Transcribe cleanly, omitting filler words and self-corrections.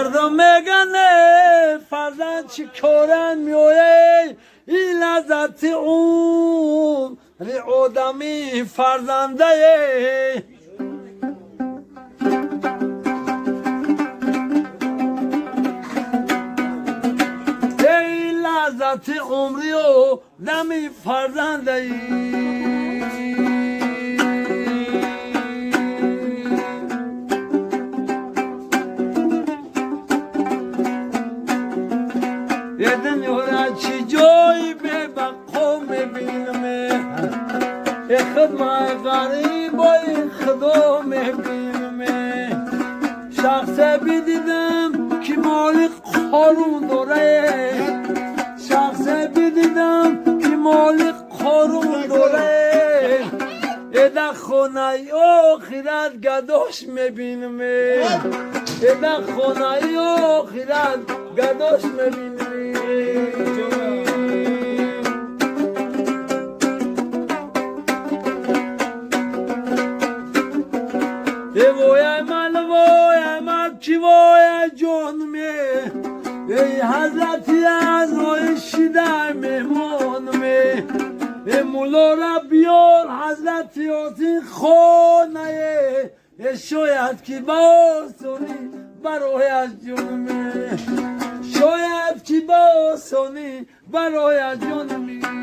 مردم میگن فرزند چی کارن میوه این لذت اون آدمی فرزنده ای لذت عمری و دمی فرزنده یه دنیا چی جایی به بقا میبینم یه خدمه غریب و این خدا میبینم شخص بیدیدم که مالک خارون داره شخص بیدیدم که مالک خارون داره ایده خونه آخرت گداش میبینم ایده خونه آخرت گداش میبینم وای من کی وای جان می ای حضرتی از وای شیده مهمان می ای مولا را بیار حضرتی آتی خانه شاید که باسونی برای از جان می شاید که باسونی برای از جان می